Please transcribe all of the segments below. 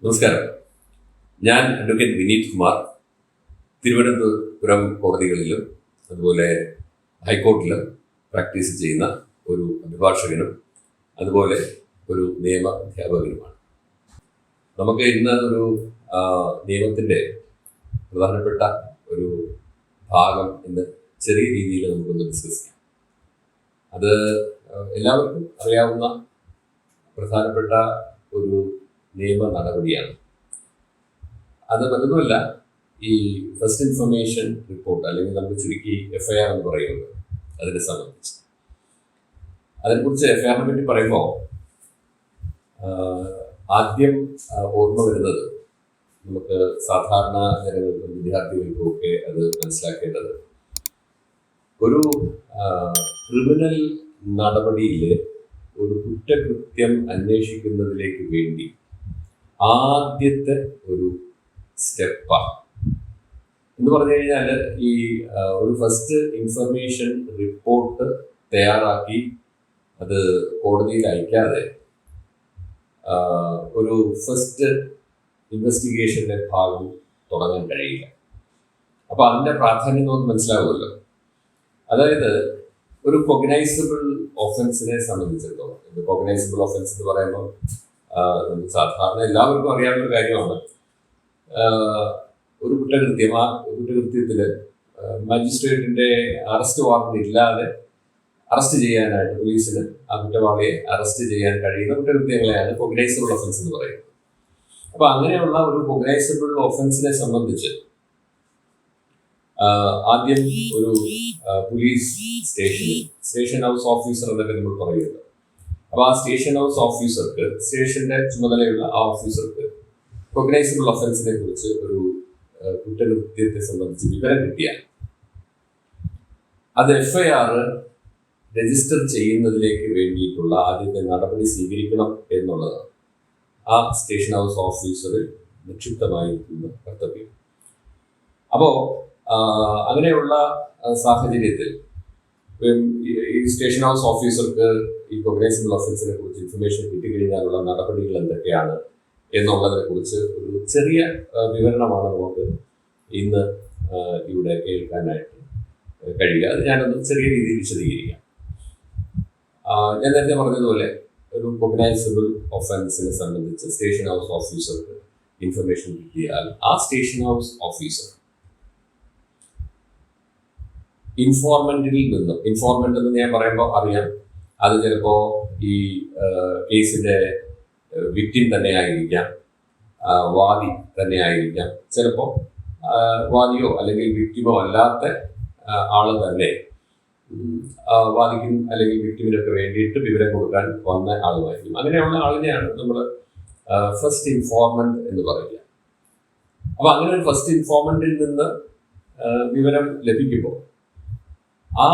നമസ്കാരം. ഞാൻ അഡ്വക്കേറ്റ് വിനീത് കുമാർ. തിരുവനന്തപുരം കോടതികളിലും അതുപോലെ ഹൈക്കോടതിയിലും പ്രാക്ടീസ് ചെയ്യുന്ന ഒരു അഭിഭാഷകനും അതുപോലെ ഒരു നിയമ അധ്യാപകനുമാണ്. നമുക്ക് ഇന്ന് ഒരു നിയമത്തിൻ്റെ പ്രധാനപ്പെട്ട ഒരു ഭാഗം ഇന്ന് ചെറിയ രീതിയിൽ നമുക്കൊന്ന് ഡിസ്കസ് ചെയ്യാം. അത് എല്ലാവർക്കും അറിയാവുന്ന പ്രധാനപ്പെട്ട ഒരു നിയമ നടപടിയാണ്. അത് മറ്റൊന്നുമല്ല, ഈ ഫസ്റ്റ് ഇൻഫർമേഷൻ റിപ്പോർട്ട്, അല്ലെങ്കിൽ നമുക്ക് ചുരുക്കി FIR എന്ന് പറയുന്നത്, അതിനെ സംബന്ധിച്ച്. അതിനെക്കുറിച്ച് FIRനെ പറ്റി പറയുമ്പോൾ ആദ്യം ഓർമ്മ വരുന്നത്, നമുക്ക് സാധാരണ ജനങ്ങൾക്കും വിദ്യാർത്ഥികൾക്കും ഒക്കെ അത് മനസ്സിലാക്കേണ്ടത്, ഒരു ക്രിമിനൽ നടപടിയിൽ ഒരു കുറ്റകൃത്യം അന്വേഷിക്കുന്നതിലേക്ക് വേണ്ടി ആദ്യത്തെ ഒരു സ്റ്റെപ്പാണ് എന്ന് പറഞ്ഞു കഴിഞ്ഞാൽ, ഈ ഒരു ഫസ്റ്റ് ഇൻഫർമേഷൻ റിപ്പോർട്ട് തയ്യാറാക്കി അത് കോടതിയിൽ അയക്കാതെ ഒരു ഫസ്റ്റ് ഇൻവെസ്റ്റിഗേഷൻ്റെ ഭാഗം തുടങ്ങാൻ കഴിയില്ല. അപ്പോൾ അതിൻ്റെ പ്രാധാന്യം നമുക്ക് മനസ്സിലാവുമല്ലോ. അതായത് ഒരു കൊഗ്നൈസബിൾ ഒഫൻസിനെ സംബന്ധിച്ചിടത്തോളം, കൊഗ്നൈസബിൾ ഒഫൻസ് എന്ന് പറയുമ്പോൾ സാധാരണ എല്ലാവർക്കും അറിയാവുന്ന ഒരു കാര്യമാണ്. ഒരു കുറ്റകൃത്യം, ആ കുറ്റകൃത്യത്തിൽ മജിസ്ട്രേറ്റിന്റെ അറസ്റ്റ് വാറണ്ട് ഇല്ലാതെ അറസ്റ്റ് ചെയ്യാനായിട്ട് പോലീസിന് ആ കുറ്റവാളിയെ അറസ്റ്റ് ചെയ്യാൻ കഴിയുന്ന കുറ്റകൃത്യങ്ങളെയാണ് കൊഗ്നൈസബിൾ ഒഫൻസ് എന്ന് പറയുന്നത്. അപ്പൊ അങ്ങനെയുള്ള ഒരു കൊഗ്നൈസബിൾ ഒഫൻസിനെ സംബന്ധിച്ച് ആദ്യം ഒരു പോലീസ് സ്റ്റേഷൻ ഹൗസ് ഓഫീസർ എന്നൊക്കെ നമ്മൾ പറയുന്നത്. അപ്പോൾ ആ സ്റ്റേഷൻ ഹൗസ് ഓഫീസർക്ക്, സ്റ്റേഷന്റെ ചുമതലയുള്ള ആ ഓഫീസർക്ക് കൊഗ്നൈസബിൾ ഒഫൻസിനെ കുറിച്ച് ഒരു കുറ്റകൃത്യത്തെ സംബന്ധിച്ച് വിവരം കിട്ടിയാൽ അത് FIR രജിസ്റ്റർ ചെയ്യുന്നതിലേക്ക് വേണ്ടിയിട്ടുള്ള ആദ്യത്തെ നടപടി സ്വീകരിക്കണം എന്നുള്ളതാണ് ആ സ്റ്റേഷൻ ഹൗസ് ഓഫീസറിൽ നിക്ഷിപ്തമായിരിക്കുന്ന കർത്തവ്യം. അപ്പോൾ അങ്ങനെയുള്ള സാഹചര്യത്തിൽ ഈ സ്റ്റേഷൻ ഹൗസ് ഓഫീസർക്ക് ഈ കൊഗ്നൈസബിൾ ഒഫൻസിനെ കുറിച്ച് ഇൻഫർമേഷൻ കിട്ടിക്കഴിഞ്ഞാലുള്ള നടപടികൾ എന്തൊക്കെയാണ് എന്നുള്ളതിനെ കുറിച്ച് ഒരു ചെറിയ വിവരണമാണ് നമുക്ക് ഇന്ന് ഇവിടെ കേൾക്കാനായിട്ട് കഴിയുക. അത് ഞാനൊന്ന് ചെറിയ രീതിയിൽ വിശദീകരിക്കാം. ഞാൻ നേരത്തെ പറഞ്ഞതുപോലെ, ഒരു കൊഗ്നൈസബിൾ ഒഫൻസിനെ സംബന്ധിച്ച് സ്റ്റേഷൻ ഹൗസ് ഓഫീസർക്ക് ഇൻഫർമേഷൻ കിട്ടിയാൽ ആ സ്റ്റേഷൻ ഹൗസ് ഓഫീസർ ഇൻഫോർമെന്റ് എന്ന് ഞാൻ പറയുമ്പോൾ അറിയാം, അത് ചിലപ്പോൾ ഈ കേസിന്റെ വിക്ടിം തന്നെ ആയിരിക്കാം, വാദി തന്നെ ആയിരിക്കാം, ചിലപ്പോൾ വാദിയോ അല്ലെങ്കിൽ വിക്ടിമോ അല്ലാത്ത ആള് തന്നെ വാദിക്കും അല്ലെങ്കിൽ വിക്ടിമിനൊക്കെ വേണ്ടിയിട്ട് വിവരം കൊടുക്കാൻ വന്ന ആളുമായിരിക്കും. അങ്ങനെയുള്ള ആളിനെയാണ് നമ്മൾ ഫസ്റ്റ് ഇൻഫോർമന്റ് എന്ന് പറയുക. അപ്പൊ അങ്ങനെ ഒരു ഫസ്റ്റ് ഇൻഫോർമന്റിൽ നിന്ന് വിവരം ലഭിക്കുമ്പോൾ ആ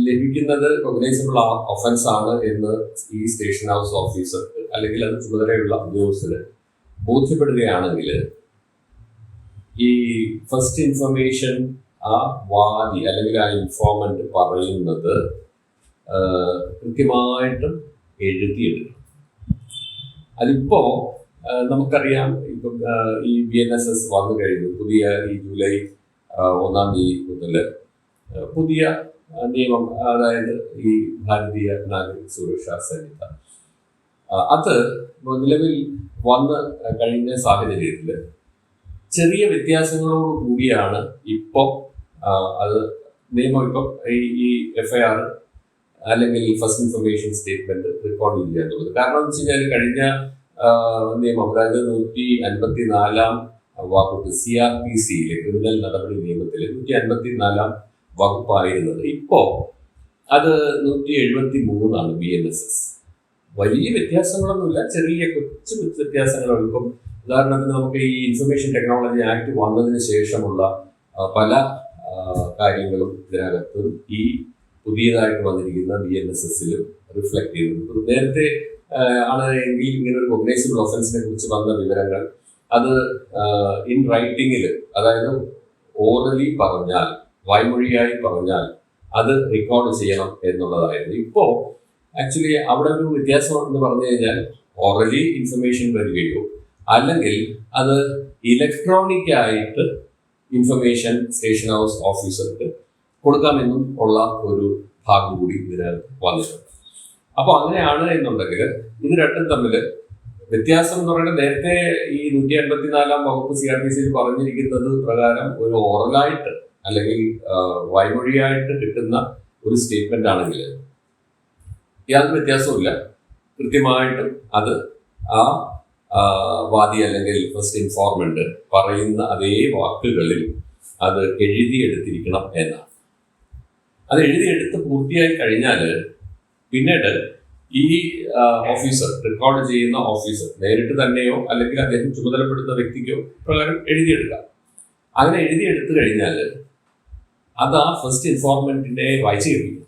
ലഭിക്കുന്നത് കൊഗ്നൈസബിൾ ഒഫൻസ് ആണ് എന്ന് ഈ സ്റ്റേഷൻ ഹൗസ് ഓഫീസർക്ക് അല്ലെങ്കിൽ അത് ചുമതലയുള്ള ഉദ്യോഗസ്ഥന് ബോധ്യപ്പെടുകയാണെങ്കിൽ, ഈ ഫസ്റ്റ് ഇൻഫർമേഷൻ ആ വാദി അല്ലെങ്കിൽ ആ ഇൻഫോർമന്റ് പറയുന്നത് കൃത്യമായിട്ടും എഴുതിയെടുക്കണം. അതിപ്പോ നമുക്കറിയാം, ഇപ്പം ഈ BNSS വന്നു കഴിഞ്ഞു. പുതിയ ഈ ജൂലൈ 1 മുതൽ പുതിയ നിയമം, അതായത് ഈ ഭാരതീയ നാഗരിക സുരക്ഷാ സംഹിത, അത് നിലവിൽ വന്ന് കഴിഞ്ഞ സാഹചര്യത്തിൽ ചെറിയ വ്യത്യാസങ്ങളോട് കൂടിയാണ് ഇപ്പോൾ അത് നിയമം ഇപ്പം ഈ FIR അല്ലെങ്കിൽ ഫസ്റ്റ് ഇൻഫർമേഷൻ സ്റ്റേറ്റ്മെന്റ് റെക്കോർഡ് ചെയ്യാന്നുള്ളത്. കാരണം എന്ന് വെച്ച് കഴിഞ്ഞാൽ, കഴിഞ്ഞ നിയമം, അതായത് 154 വകുപ്പ് CRPCയിലെ ക്രിമിനൽ നടപടി നിയമത്തിലെ 154 വകുപ്പായിരുന്നത് ഇപ്പോ അത് 173 BNSS. വലിയ വ്യത്യാസങ്ങളൊന്നുമില്ല, ചെറിയ കൊച്ചു വ്യത്യാസങ്ങളുണ്ട്. ഇപ്പം ഉദാഹരണത്തിന് നമുക്ക് ഈ ഇൻഫർമേഷൻ ടെക്നോളജി ആക്ട് വന്നതിന് ശേഷമുള്ള പല കാര്യങ്ങളും ഇതിനകത്ത് ഈ പുതിയതായിട്ട് വന്നിരിക്കുന്ന BNSSലും റിഫ്ലക്ട് ചെയ്യുന്നു. നേരത്തെ ആണ് എങ്കിൽ ഇങ്ങനെ ഒരു കൊഗ്നൈസബിൾ ഒഫൻസിനെ കുറിച്ച് വന്ന വിവരങ്ങൾ അത് ഇൻ റൈറ്റിങ്ങിൽ, അതായത് ഓറലി പറഞ്ഞാൽ, വായ്മൊഴിയായി പറഞ്ഞാൽ അത് റെക്കോർഡ് ചെയ്യണം എന്നുള്ളതായിരുന്നു. ഇപ്പോൾ ആക്ച്വലി അവിടെ ഒരു വ്യത്യാസം എന്ന് പറഞ്ഞു കഴിഞ്ഞാൽ, ഓറലി ഇൻഫർമേഷൻ വരികയോ അല്ലെങ്കിൽ അത് ഇലക്ട്രോണിക് ആയിട്ട് ഇൻഫർമേഷൻ സ്റ്റേഷൻ ഹൗസ് ഓഫീസർക്ക് കൊടുക്കാമെന്നും ഉള്ള ഒരു ഭാഗം കൂടി ഇതിനകത്ത് വന്നിട്ടുണ്ട്. അപ്പോൾ അങ്ങനെയാണ് എന്നുണ്ടെങ്കിൽ ഇത് രണ്ടും തമ്മിൽ വ്യത്യാസം എന്ന് പറയുന്നത്, നേരത്തെ ഈ 154 വകുപ്പ് CRPC പറഞ്ഞിരിക്കുന്നത് പ്രകാരം ഒരു ഓറലായിട്ട് അല്ലെങ്കിൽ വായ്മൊഴിയായിട്ട് കിട്ടുന്ന ഒരു സ്റ്റേറ്റ്മെന്റ് ആണെങ്കിൽ യാതൊരു വ്യത്യാസവുമില്ല. കൃത്യമായിട്ടും അത് ആ വാദി അല്ലെങ്കിൽ ഫസ്റ്റ് ഇൻഫോർമന്റ് പറയുന്ന അതേ വാക്കുകളിൽ അത് എഴുതിയെടുത്തിരിക്കണം എന്നാണ്. അത് എഴുതിയെടുത്ത് പൂർത്തിയായി കഴിഞ്ഞാൽ പിന്നീട് ഈ ഓഫീസർ, റെക്കോർഡ് ചെയ്യുന്ന ഓഫീസർ നേരിട്ട് തന്നെയോ അല്ലെങ്കിൽ അദ്ദേഹം ചുമതലപ്പെടുത്തുന്ന വ്യക്തിക്കോ പ്രകാരം എഴുതിയെടുക്കാം. അങ്ങനെ എഴുതിയെടുത്തു കഴിഞ്ഞാൽ അത് ആ ഫസ്റ്റ് ഇൻഫോർമന്റിനെ വായിച്ച് കേൾപ്പിക്കും.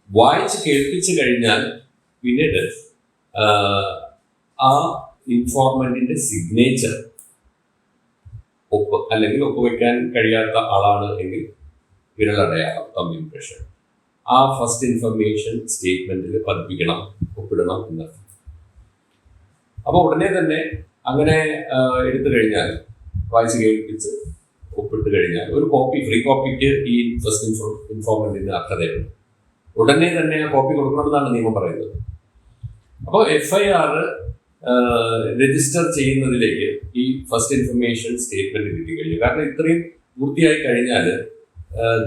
വായിച്ച് കേൾപ്പിച്ചു കഴിഞ്ഞാൽ പിന്നീട് ആ ഇൻഫോർമന്റിന്റെ സിഗ്നേച്ചർ ഒപ്പ് അല്ലെങ്കിൽ ഒപ്പുവെക്കാൻ കഴിയാത്ത ആളാണ് എങ്കിൽ വിരലടയാളം, തമ്പ് ഇംപ്രഷൻ, ആ ഫസ്റ്റ് ഇൻഫർമേഷൻ സ്റ്റേറ്റ്മെന്റിൽ പതിപ്പിക്കണം, ഒപ്പിടണം എന്നർത്ഥം. അപ്പോൾ ഉടനെ തന്നെ അങ്ങനെ എടുത്തു കഴിഞ്ഞാൽ, വായിച്ച് കേൾപ്പിച്ച് ഒപ്പിട്ട് കഴിഞ്ഞാൽ ഒരു കോപ്പി, ഫ്രീ കോപ്പിക്ക് ഈ ഫസ്റ്റ് ഇൻഫോർമന്റിന് അർഹതയുണ്ട്. ഉടനെ തന്നെ ആ കോപ്പി കൊടുക്കണമെന്നാണ് നിയമം പറയുന്നത്. അപ്പോൾ FIR രജിസ്റ്റർ ചെയ്യുന്നതിലേക്ക് ഈ ഫസ്റ്റ് ഇൻഫർമേഷൻ സ്റ്റേറ്റ്മെന്റ് കിട്ടിക്കഴിഞ്ഞു. കാരണം ഇത്രയും പൂർത്തിയായി കഴിഞ്ഞാൽ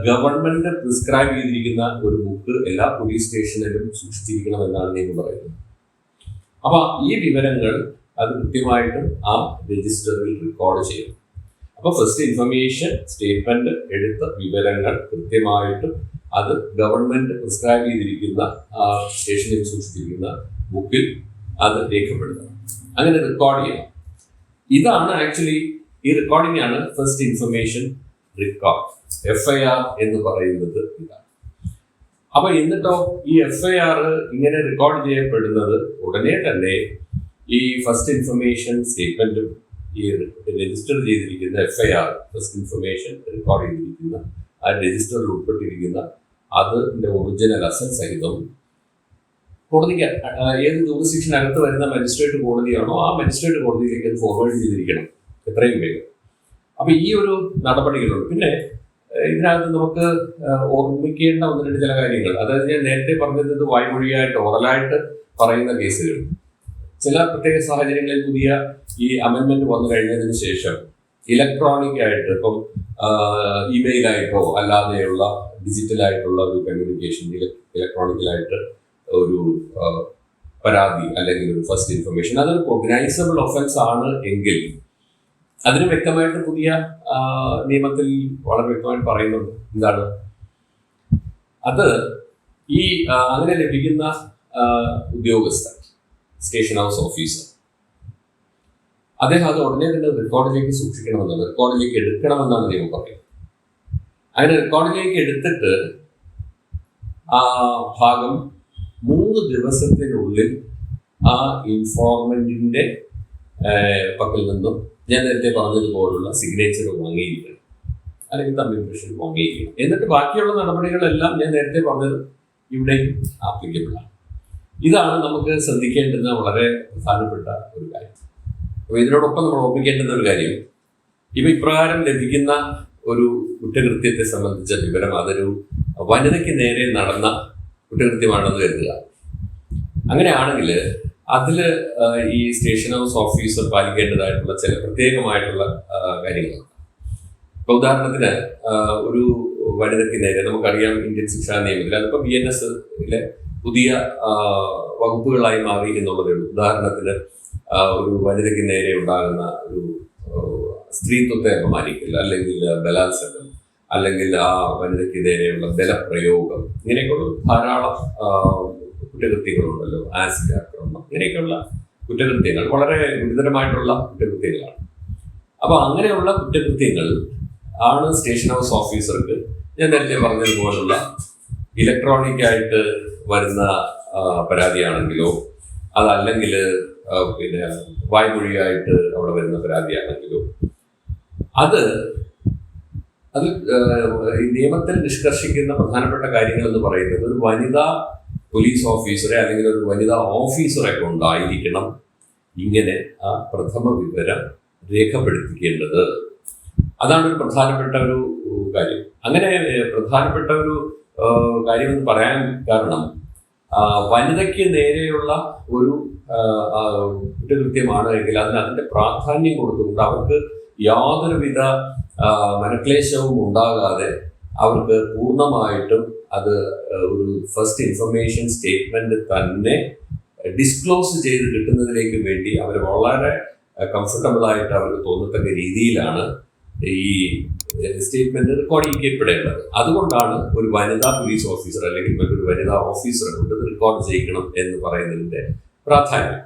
ഗവൺമെന്റ് പ്രിസ്ക്രൈബ് ചെയ്തിരിക്കുന്ന ഒരു ബുക്ക് എല്ലാ പോലീസ് സ്റ്റേഷനിലും സൂക്ഷിച്ചിരിക്കണം എന്നാണ് നിയമം പറയുന്നത്. അപ്പൊ ഈ വിവരങ്ങൾ അത് കൃത്യമായിട്ടും ആ രജിസ്റ്ററിൽ റെക്കോർഡ് ചെയ്യും. അപ്പൊ ഫസ്റ്റ് ഇൻഫർമേഷൻ സ്റ്റേറ്റ്മെന്റ് എടുത്ത വിവരങ്ങൾ കൃത്യമായിട്ടും അത് ഗവൺമെന്റ് പ്രിസ്ക്രൈബ് ചെയ്തിരിക്കുന്ന സ്റ്റേഷനിൽ സൂക്ഷിച്ചിരിക്കുന്ന ബുക്കിൽ അത് രേഖപ്പെടുത്തണം. അങ്ങനെ റെക്കോർഡ് ചെയ്യണം. ഇതാണ് ആക്ച്വലി, ഈ റെക്കോർഡിംഗ് ആണ് ഫസ്റ്റ് ഇൻഫർമേഷൻ റെക്കോർഡ്, FIR എന്ന് പറയുന്നത് ഇതാണ്. അപ്പൊ എന്നിട്ടോ ഈ FIR ഇങ്ങനെ റെക്കോർഡ് ചെയ്യപ്പെടുന്നത് ഉടനെ തന്നെ ഈ ഫസ്റ്റ് ഇൻഫർമേഷൻ സ്റ്റേറ്റ്മെന്റും ഈ രജിസ്റ്റർ ചെയ്തിരിക്കുന്ന FIR ഫസ്റ്റ് ഇൻഫർമേഷൻ റെക്കോർഡ് ചെയ്തിരിക്കുന്ന ആ രജിസ്റ്ററിൽ ഉൾപ്പെട്ടിരിക്കുന്ന അതിന്റെ ഒറിജിനൽ അസൽ സഹിതം കോടതിക്ക്, ഏത് ജൂറിസ്ഡിക്ഷനകത്ത് വരുന്ന മജിസ്ട്രേറ്റ് കോടതിയാണോ ആ മജിസ്ട്രേറ്റ് കോടതിയിലേക്ക് അത് ഫോർവേഡ് ചെയ്തിരിക്കണം എത്രയും വേഗം. അപ്പൊ ഈ ഒരു നടപടികളുണ്ട്. പിന്നെ ഇതിനകത്ത് നമുക്ക് ഓർമ്മിക്കേണ്ട ഒന്ന് രണ്ട് ചില കാര്യങ്ങൾ, അതായത് ഞാൻ നേരത്തെ പറഞ്ഞത് ഇത് വായ്മൊഴിയായിട്ട് ഓറലായിട്ട് പറയുന്ന കേസുകൾ, ചില പ്രത്യേക സാഹചര്യങ്ങളിൽ പുതിയ ഈ അമെൻമെന്റ് വന്നു കഴിഞ്ഞതിന് ശേഷം ഇലക്ട്രോണിക് ആയിട്ട്, ഇപ്പം ഇമെയിലായിട്ടോ അല്ലാതെയുള്ള ഡിജിറ്റലായിട്ടുള്ള ഒരു കമ്മ്യൂണിക്കേഷൻ, ഇലക്ട്രോണിക്കലായിട്ട് ഒരു പരാതി അല്ലെങ്കിൽ ഒരു ഫസ്റ്റ് ഇൻഫർമേഷൻ, അതൊരു കോഗ്നൈസബിൾ ഒഫൻസ് ആണ് എങ്കിൽ അതിന് വ്യക്തമായിട്ട് പുതിയ നിയമത്തിൽ വളരെ വ്യക്തമായിട്ട് പറയുന്നുണ്ട്. എന്താണ് അത്? ഈ അങ്ങനെ ലഭിക്കുന്ന ഉദ്യോഗസ്ഥൻ, സ്റ്റേഷൻ ഹൗസ് ഓഫീസർ, അദ്ദേഹം അത് ഉടനെ തന്നെ റെക്കോർഡിലേക്ക് സൂക്ഷിക്കണമെന്നാണ്, റെക്കോർഡിലേക്ക് എടുക്കണമെന്നാണ് നിയമം പറയുന്നത്. അങ്ങനെ റെക്കോർഡിലേക്ക് എടുത്തിട്ട് ആ ഭാഗം 3 ദിവസത്തിനുള്ളിൽ ആ ഇൻഫോർമന്റിന്റെ പക്കൽ നിന്നും ഞാൻ നേരത്തെ പറഞ്ഞതുപോലുള്ള സിഗ്നേച്ചർ വാങ്ങിയിരിക്കണം, അല്ലെങ്കിൽ തമ്പ് ഇംപ്രഷൻ വാങ്ങിയിരിക്കണം. എന്നിട്ട് ബാക്കിയുള്ള നടപടികളെല്ലാം ഞാൻ നേരത്തെ പറഞ്ഞത് ഇവിടെയും ആപ്ലിക്കബിൾ ആണ്. ഇതാണ് നമുക്ക് ശ്രദ്ധിക്കേണ്ടുന്ന വളരെ പ്രധാനപ്പെട്ട ഒരു കാര്യം. അപ്പോൾ ഇതിനോടൊപ്പം നമ്മൾ ഓർമ്മിക്കേണ്ടുന്ന ഒരു കാര്യം, ഇപ്രകാരം ലഭിക്കുന്ന ഒരു കുറ്റകൃത്യത്തെ സംബന്ധിച്ച വിവരം അതൊരു വനിതയ്ക്ക് നേരെ നടന്ന കുറ്റകൃത്യമാണെന്ന് കരുതുക. അങ്ങനെയാണെങ്കിൽ അതിൽ ഈ സ്റ്റേഷൻ ഹൗസ് ഓഫീസർ പാലിക്കേണ്ടതായിട്ടുള്ള ചില പ്രത്യേകമായിട്ടുള്ള കാര്യങ്ങളുണ്ട്. ഇപ്പൊ ഉദാഹരണത്തിന് ഒരു വനിതയ്ക്ക് നേരെ നമുക്കറിയാം ഇന്ത്യൻ ശിക്ഷാ നിയമത്തിൽ, അതിപ്പോ BNS-ലെ പുതിയ വകുപ്പുകളായി മാറി എന്നുള്ളതേ ഉള്ളൂ. ഉദാഹരണത്തിന് ഒരു വനിതയ്ക്ക് നേരെ ഉണ്ടാകുന്ന ഒരു സ്ത്രീത്വത്തെ അപമാനിക്കൽ, അല്ലെങ്കിൽ ബലാത്സംഗം, അല്ലെങ്കിൽ ആ വനിതയ്ക്ക് നേരെയുള്ള ബലപ്രയോഗം, ഇങ്ങനെയൊക്കെയുള്ള ധാരാളം കുറ്റകൃത്യങ്ങളുണ്ടല്ലോ, ആസിഡ് ആക്രമണം, ഇങ്ങനെയൊക്കെയുള്ള കുറ്റകൃത്യങ്ങൾ വളരെ ഗുരുതരമായിട്ടുള്ള കുറ്റകൃത്യങ്ങളാണ്. അപ്പൊ അങ്ങനെയുള്ള കുറ്റകൃത്യങ്ങൾ ആണ് സ്റ്റേഷൻ ഹൗസ് ഓഫീസർക്ക് ഞാൻ നേരത്തെ പറഞ്ഞതുപോലുള്ള ഇലക്ട്രോണിക് ആയിട്ട് വരുന്ന പരാതിയാണെങ്കിലോ, അതല്ലെങ്കിൽ പിന്നെ വായ്മൊഴിയായിട്ട് അവിടെ വരുന്ന പരാതിയാണെങ്കിലോ, അത് നിയമത്തിൽ നിഷ്കർഷിക്കുന്ന പ്രധാനപ്പെട്ട കാര്യങ്ങൾ എന്ന് പറയുന്നത് ഒരു വനിതാ പോലീസ് ഓഫീസറെ അല്ലെങ്കിൽ ഒരു വനിതാ ഓഫീസറെ കൊണ്ടായിരിക്കണം ഇങ്ങനെ ആ പ്രഥമ വിവരം രേഖപ്പെടുത്തിക്കേണ്ടത്. അതാണ് ഒരു പ്രധാനപ്പെട്ട ഒരു കാര്യം. അങ്ങനെ പ്രധാനപ്പെട്ട ഒരു കാര്യം എന്ന് പറയാൻ കാരണം വനിതയ്ക്ക് നേരെയുള്ള ഒരു കുറ്റകൃത്യമാണ് എങ്കിൽ അതിന്റെ പ്രാധാന്യം കൊടുത്തുകൊണ്ട് അവർക്ക് യാതൊരുവിധ മനക്ലേശവും ഉണ്ടാകാതെ അവർക്ക് പൂർണ്ണമായിട്ടും അത് ഒരു ഫസ്റ്റ് ഇൻഫർമേഷൻ സ്റ്റേറ്റ്മെന്റ് തന്നെ ഡിസ്ക്ലോസ് ചെയ്ത് കിട്ടുന്നതിലേക്ക് വേണ്ടി അവർ വളരെ കംഫർട്ടബിൾ ആയിട്ട് അവർക്ക് തോന്നത്തക്ക രീതിയിലാണ് ഈ സ്റ്റേറ്റ്മെന്റ് റെക്കോർഡ് ചെയ്യപ്പെടേണ്ടത്. അതുകൊണ്ടാണ് ഒരു വനിതാ പോലീസ് ഓഫീസർ അല്ലെങ്കിൽ മറ്റൊരു വനിതാ ഓഫീസറെ കൊണ്ട് റെക്കോർഡ് ചെയ്യിക്കണം എന്ന് പറയുന്നതിന്റെ പ്രാധാന്യം.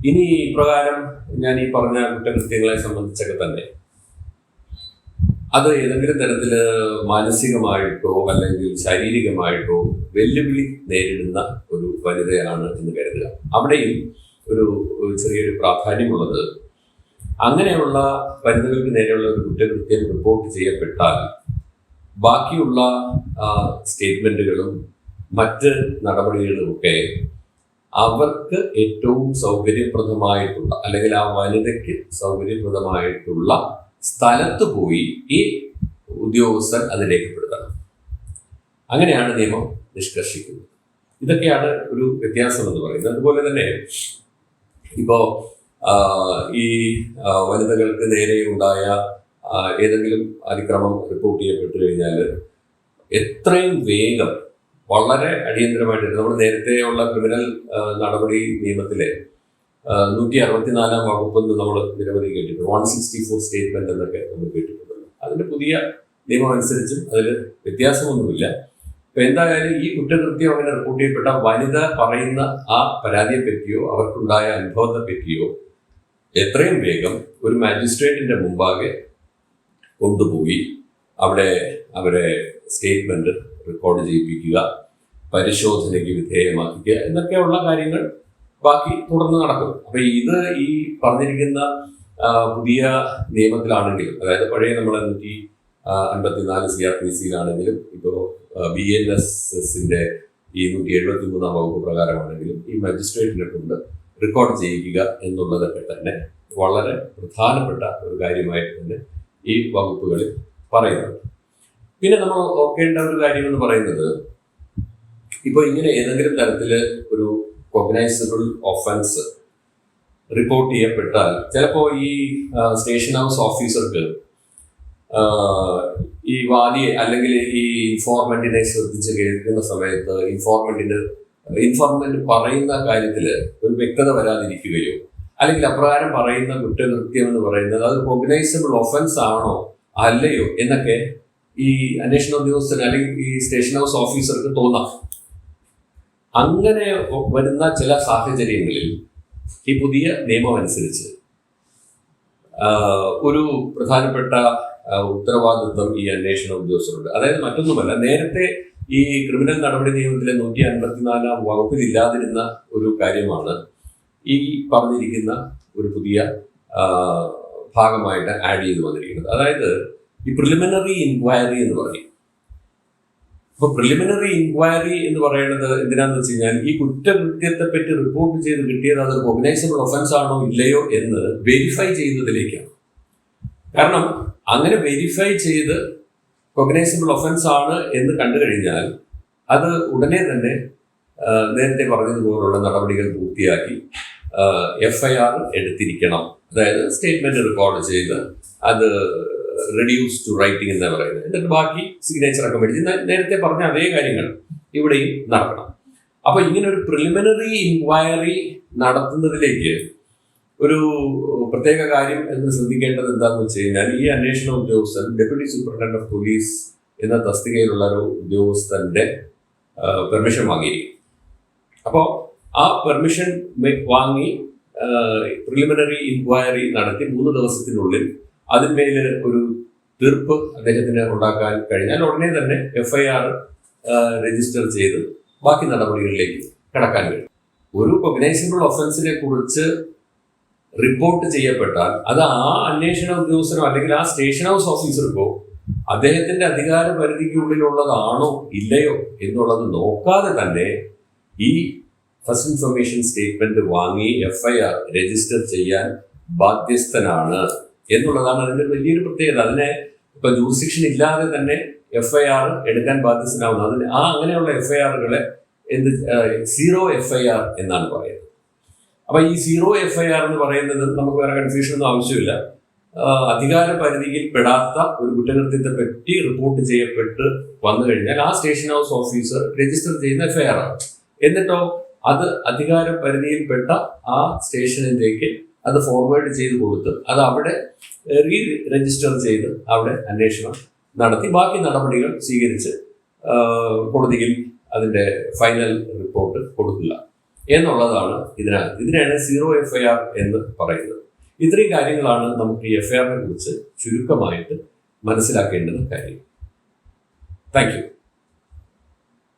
ഇനി ഇപ്രകാരം ഞാൻ ഈ പറഞ്ഞ കുറ്റകൃത്യങ്ങളെ സംബന്ധിച്ചൊക്കെ തന്നെ അത് ഏതെങ്കിലും തരത്തിൽ മാനസികമായിട്ടോ അല്ലെങ്കിൽ ശാരീരികമായിട്ടോ വെല്ലുവിളി നേരിടുന്ന ഒരു വനിതയാണ് എന്ന് കരുതുക. അവിടെയും ഒരു ചെറിയൊരു പ്രാധാന്യമുള്ളത്, അങ്ങനെയുള്ള വനിതകൾക്ക് നേരെയുള്ള ഒരു കുറ്റകൃത്യം റിപ്പോർട്ട് ചെയ്യപ്പെട്ടാൽ ബാക്കിയുള്ള സ്റ്റേറ്റ്മെന്റുകളും മറ്റ് നടപടികളുമൊക്കെ അവർക്ക് ഏറ്റവും സൗകര്യപ്രദമായിട്ടുള്ള അല്ലെങ്കിൽ ആ വനിതയ്ക്ക് സൗകര്യപ്രദമായിട്ടുള്ള സ്ഥലത്ത് പോയി ഈ ഉദ്യോഗസ്ഥൻ അത് രേഖപ്പെടുത്തണം. അങ്ങനെയാണ് നിയമം നിഷ്കർഷിക്കുന്നത്. ഇതൊക്കെയാണ് ഒരു വ്യത്യാസം എന്ന് പറയുന്നത്. അതുപോലെ തന്നെ ഇപ്പോൾ ഈ വനിതകൾക്ക് നേരെ ഉണ്ടായ ഏതെങ്കിലും അതിക്രമം റിപ്പോർട്ട് ചെയ്യപ്പെട്ടു കഴിഞ്ഞാൽ എത്രയും വേഗം വളരെ അടിയന്തരമായിട്ട് നമ്മൾ നേരത്തെയുള്ള ക്രിമിനൽ നടപടി നിയമത്തിലെ 164 വകുപ്പെന്ന് നമ്മൾ നിരവധി കേട്ടിട്ടുണ്ട്. 164 സ്റ്റേറ്റ്മെന്റ് എന്നൊക്കെ നമ്മൾ കേട്ടിട്ടുണ്ടല്ലോ. അതിന്റെ പുതിയ നിയമം അനുസരിച്ചും അതിൽ വ്യത്യാസമൊന്നുമില്ല. ഇപ്പൊ എന്തായാലും ഈ കുറ്റകൃത്യം അങ്ങനെ റിപ്പോർട്ട് ചെയ്യപ്പെട്ട വനിത പറയുന്ന ആ പരാതിയെ പറ്റിയോ അവർക്കുണ്ടായ അനുഭവത്തെ പറ്റിയോ എത്രയും വേഗം ഒരു മാജിസ്ട്രേറ്റിന്റെ മുമ്പാകെ കൊണ്ടുപോയി അവിടെ അവരെ സ്റ്റേറ്റ്മെന്റ് റെക്കോർഡ് ചെയ്യിപ്പിക്കുക, പരിശോധനയ്ക്ക് വിധേയമാക്കുക എന്നൊക്കെയുള്ള കാര്യങ്ങൾ ബാക്കി തുടർന്ന് നടക്കും. അപ്പൊ ഇത് ഈ പറഞ്ഞിരിക്കുന്ന പുതിയ നിയമത്തിലാണെങ്കിലും, അതായത് പഴയ നമ്മളെ 154 CRPCയിലാണെങ്കിലും ഇപ്പോൾ BNSSന്റെ ഈ 173 വകുപ്പ് പ്രകാരമാണെങ്കിലും ഈ മജിസ്ട്രേറ്റിനെ കൊണ്ട് റെക്കോർഡ് ചെയ്യിക്കുക എന്നുള്ളതൊക്കെ തന്നെ വളരെ പ്രധാനപ്പെട്ട ഒരു കാര്യമായിട്ട് തന്നെ ഈ വകുപ്പുകളിൽ പറയുന്നുണ്ട്. പിന്നെ നമ്മൾ ഓർക്കേണ്ട ഒരു കാര്യം എന്ന് പറയുന്നത്, ഇപ്പോൾ ഇങ്ങനെ ഏതെങ്കിലും തരത്തിൽ ഒരു കോഗ്നൈസബിൾ ഒഫൻസ് റിപ്പോർട്ട് ചെയ്യപ്പെട്ടാൽ ചിലപ്പോൾ ഈ സ്റ്റേഷൻ ഹൗസ് ഓഫീസർക്ക് ഈ വാദിയെ അല്ലെങ്കിൽ ഈ ഇൻഫോർമെന്റിനെ ശ്രദ്ധിച്ച് കേൾക്കുന്ന സമയത്ത് ഇൻഫോർമെന്റ് പറയുന്ന കാര്യത്തിൽ ഒരു വ്യക്തത വരാതിരിക്കുകയോ അല്ലെങ്കിൽ അപ്രകാരം പറയുന്ന കുറ്റകൃത്യം എന്ന് പറയുന്നത് അത് കോഗ്നൈസബിൾ ഒഫൻസ് ആണോ അല്ലയോ എന്നൊക്കെ ഈ അന്വേഷണ ഉദ്യോഗസ്ഥന് അല്ലെങ്കിൽ ഈ സ്റ്റേഷൻ ഹൗസ് ഓഫീസർക്ക് തോന്നാം. അങ്ങനെ വരുന്ന ചില സാഹചര്യങ്ങളിൽ ഈ പുതിയ നിയമം അനുസരിച്ച് ഒരു പ്രധാനപ്പെട്ട ഉത്തരവാദിത്വം ഈ അന്വേഷണ ഉദ്യോഗസ്ഥരുണ്ട്. അതായത് മറ്റൊന്നുമല്ല, നേരത്തെ ഈ ക്രിമിനൽ നടപടി നിയമത്തിലെ 154 വകുപ്പിൽ ഇല്ലാതിരുന്ന ഒരു കാര്യമാണ് ഈ പറഞ്ഞിരിക്കുന്ന ഒരു പുതിയ ഭാഗമായിട്ട് ആഡ് ചെയ്ത് വന്നിരിക്കുന്നത്. അതായത് ഈ പ്രിലിമിനറി ഇൻക്വയറി എന്ന് പറയും. അപ്പൊ പ്രിലിമിനറി ഇൻക്വയറി എന്ന് പറയുന്നത് എന്തിനാന്ന് വെച്ച് കഴിഞ്ഞാൽ ഈ കുറ്റകൃത്യത്തെ പറ്റി റിപ്പോർട്ട് ചെയ്ത് കിട്ടിയത് അത് കോഗ്നൈസബിൾ ഒഫൻസ് ആണോ ഇല്ലയോ എന്ന് വെരിഫൈ ചെയ്യുന്നതിലേക്കാണ്. കാരണം അങ്ങനെ വെരിഫൈ ചെയ്ത് കോഗ്നൈസബിൾ ഒഫൻസ് ആണ് എന്ന് കണ്ടു കഴിഞ്ഞാൽ അത് ഉടനെ തന്നെ നേരത്തെ പറഞ്ഞതുപോലുള്ള നടപടികൾ പൂർത്തിയാക്കി FIR എടുത്തിരിക്കണം. അതായത് സ്റ്റേറ്റ്മെന്റ് റെക്കോർഡ് ചെയ്ത് അത് റെഡ്യൂസ് ടു റൈറ്റിംഗ് എന്ന് പറയുന്നത്, എന്നിട്ട് ബാക്കി സിഗ്നേച്ചർ ഒക്കെ മേടിച്ച് നേരത്തെ പറഞ്ഞ അതേ കാര്യങ്ങൾ ഇവിടെയും നടക്കണം. അപ്പൊ ഇങ്ങനെ ഒരു പ്രിലിമിനറി ഇൻക്വയറി നടത്തുന്നതിലേക്ക് ഒരു പ്രത്യേക കാര്യം എന്ന് ശ്രദ്ധിക്കേണ്ടത് എന്താണെന്ന് വെച്ച് കഴിഞ്ഞാൽ, ഈ അന്വേഷണ ഉദ്യോഗസ്ഥൻ ഡെപ്യൂട്ടി സൂപ്രണ്ടന്റ് ഓഫ് പോലീസ് എന്ന തസ്തികയിലുള്ള ഒരു ഉദ്യോഗസ്ഥന്റെ പെർമിഷൻ വാങ്ങിയിരിക്കും. അപ്പോൾ ആ പെർമിഷൻ വാങ്ങി പ്രിലിമിനറി ഇൻക്വയറി നടത്തി 3 ദിവസത്തിനുള്ളിൽ അതിന്മേൽ ഒരു തീർപ്പ് അദ്ദേഹത്തിന് ഉണ്ടാക്കാൻ കഴിഞ്ഞാൽ ഉടനെ തന്നെ FIR രജിസ്റ്റർ ചെയ്ത് ബാക്കി നടപടികളിലേക്ക് കടക്കാൻ കഴിയും. ഒരു കോഗ്നൈസബിൾ ഒഫൻസിനെ കുറിച്ച് റിപ്പോർട്ട് ചെയ്യപ്പെട്ടാൽ അത് ആ അന്വേഷണ ഉദ്യോഗസ്ഥനോ അല്ലെങ്കിൽ ആ സ്റ്റേഷൻ ഹൗസ് ഓഫീസർക്കോ അദ്ദേഹത്തിന്റെ അധികാര പരിധിക്കുള്ളിലുള്ളതാണോ ഇല്ലയോ എന്നുള്ളത് നോക്കാതെ തന്നെ ഈ ഫസ്റ്റ് ഇൻഫർമേഷൻ സ്റ്റേറ്റ്മെന്റ് വാങ്ങി FIR രജിസ്റ്റർ ചെയ്യാൻ ബാധ്യസ്ഥനാണ് എന്നുള്ളതാണ് അതിന്റെ വലിയൊരു പ്രത്യേകത. അതിനെ ഇപ്പൊ ജൂറിസ്ഡിക്ഷൻ ഇല്ലാതെ തന്നെ FIR എടുക്കാൻ ബാധ്യസ്ഥനാവുന്നു. അതിന് അങ്ങനെയുള്ള FIR-കളെ സീറോ FIR എന്നാണ് പറയുന്നത്. അപ്പൊ ഈ സീറോ FIR എന്ന് പറയുന്നത് നമുക്ക് വേറെ കൺഫ്യൂഷൻ ഒന്നും ആവശ്യമില്ല. അധികാര പരിധിയിൽ പെടാത്ത ഒരു കുറ്റകൃത്യത്തെ പറ്റി റിപ്പോർട്ട് ചെയ്യപ്പെട്ട് വന്നു കഴിഞ്ഞാൽ ആ സ്റ്റേഷൻ ഹൗസ് ഓഫീസർ രജിസ്റ്റർ ചെയ്യുന്ന FIR ആണ്. എന്നിട്ടോ അത് അധികാര പരിധിയിൽപ്പെട്ട ആ സ്റ്റേഷനിലേക്ക് അത് ഫോർവേഡ് ചെയ്ത് കൊടുത്ത് അത് അവിടെ റീ രജിസ്റ്റർ ചെയ്ത് അവിടെ അന്വേഷണം നടത്തി ബാക്കി നടപടികൾ സ്വീകരിച്ച് കോടതിയിൽ അതിൻ്റെ ഫൈനൽ റിപ്പോർട്ട് കൊടുക്കുക എന്നുള്ളതാണ് ഇതിനാണ് സീറോ FIR എന്ന് പറയുന്നത്. ഇത്രയും കാര്യങ്ങളാണ് നമുക്ക് ഈ FIR-നെ കുറിച്ച് ചുരുക്കമായിട്ട് മനസ്സിലാക്കേണ്ടുന്ന കാര്യം. Thank you.